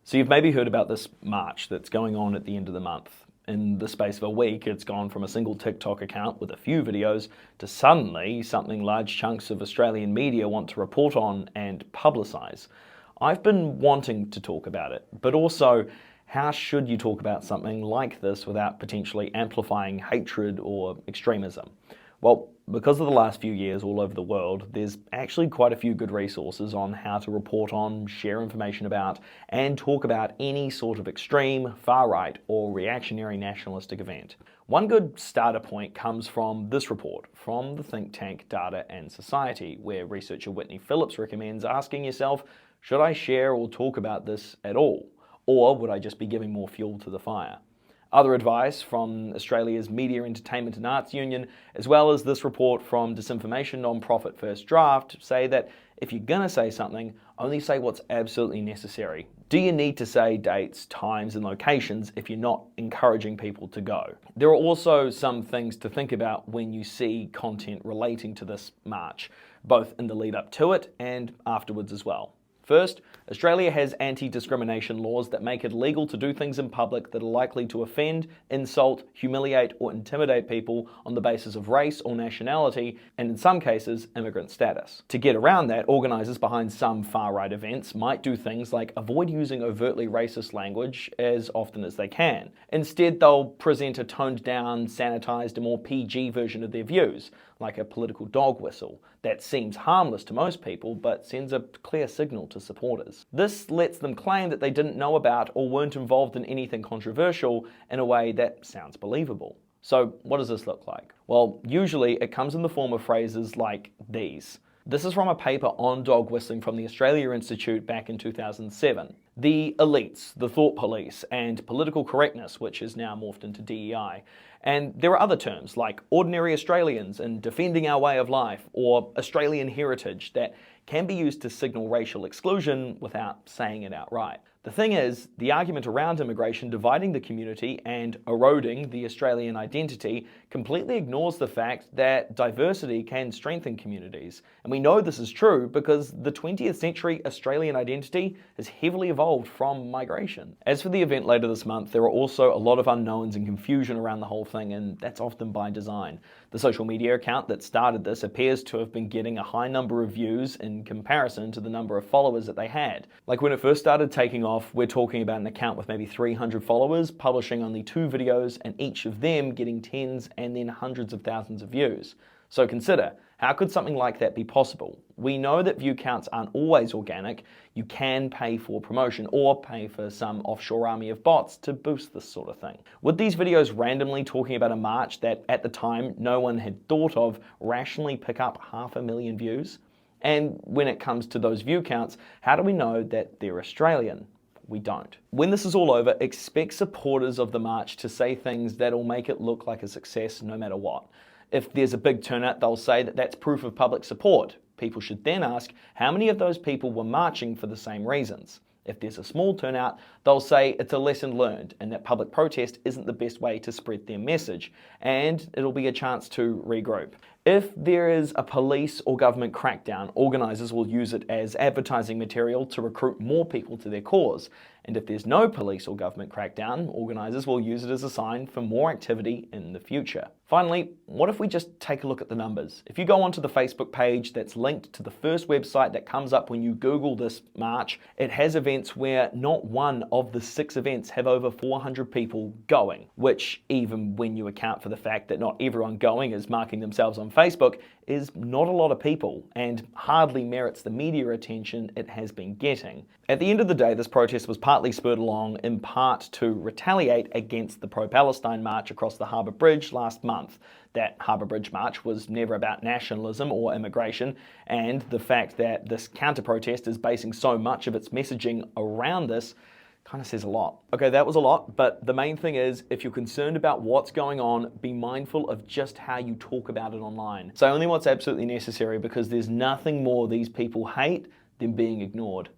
So you've maybe heard about this march that's going on at the end of the month. In the space of a week, it's gone from a single TikTok account with a few videos to suddenly something large chunks of Australian media want to report on and publicise. I've been wanting to talk about it, but also, how should you talk about something like this without potentially amplifying hatred or extremism? Well, because of the last few years all over the world, there's actually quite a few good resources on how to report on, share information about, and talk about any sort of extreme, far-right, or reactionary nationalistic event. One good starter point comes from this report from the think tank Data and Society, where researcher Whitney Phillips recommends asking yourself, should I share or talk about this at all? Or would I just be giving more fuel to the fire? Other advice from Australia's Media, Entertainment and Arts Union, as well as this report from disinformation non-profit First Draft, say that if you're going to say something, only say what's absolutely necessary. Do you need to say dates, times and locations if you're not encouraging people to go? There are also some things to think about when you see content relating to this march, both in the lead up to it and afterwards as well. First, Australia has anti-discrimination laws that make it legal to do things in public that are likely to offend, insult, humiliate or intimidate people on the basis of race or nationality, and in some cases, immigrant status. To get around that, organisers behind some far-right events might do things like avoid using overtly racist language as often as they can. Instead, they'll present a toned-down, sanitised and more PG version of their views, like a political dog whistle, that seems harmless to most people but sends a clear signal to supporters. This lets them claim that they didn't know about or weren't involved in anything controversial in a way that sounds believable. So what does this look like? Well, usually it comes in the form of phrases like these. This is from a paper on dog whistling from the Australia Institute back in 2007. The elites, the thought police, and political correctness, which is now morphed into DEI. And there are other terms like ordinary Australians and defending our way of life, or Australian heritage, that can be used to signal racial exclusion without saying it outright. The thing is, the argument around immigration dividing the community and eroding the Australian identity completely ignores the fact that diversity can strengthen communities. And we know this is true because the 20th century Australian identity has heavily evolved from migration. As for the event later this month, there are also a lot of unknowns and confusion around the whole thing, and that's often by design. The social media account that started this appears to have been getting a high number of views in comparison to the number of followers that they had. Like when it first started taking off, we're talking about an account with maybe 300 followers, publishing only 2 videos, and each of them getting tens and then hundreds of thousands of views. So consider, how could something like that be possible? We know that view counts aren't always organic. You can pay for promotion or pay for some offshore army of bots to boost this sort of thing. Would these videos randomly talking about a march that at the time no one had thought of rationally pick up 500,000 views? And when it comes to those view counts, how do we know that they're Australian? We don't. When this is all over, expect supporters of the march to say things that'll make it look like a success no matter what. If there's a big turnout, they'll say that that's proof of public support. People should then ask how many of those people were marching for the same reasons. If there's a small turnout, they'll say it's a lesson learned and that public protest isn't the best way to spread their message, and it'll be a chance to regroup. If there is a police or government crackdown, organisers will use it as advertising material to recruit more people to their cause. And if there's no police or government crackdown, organisers will use it as a sign for more activity in the future. Finally, what if we just take a look at the numbers? If you go onto the Facebook page that's linked to the first website that comes up when you Google this march, it has events where not one of the 6 events have over 400 people going, which even when you account for the fact that not everyone going is marking themselves on Facebook, is not a lot of people and hardly merits the media attention it has been getting. At the end of the day, this protest was partly spurred along in part to retaliate against the pro-Palestine march across the Harbour Bridge last month. That Harbour Bridge march was never about nationalism or immigration, and the fact that this counter-protest is basing so much of its messaging around this kind of says a lot. Okay, that was a lot, but the main thing is, if you're concerned about what's going on, be mindful of just how you talk about it online. Say only what's absolutely necessary, because there's nothing more these people hate than being ignored.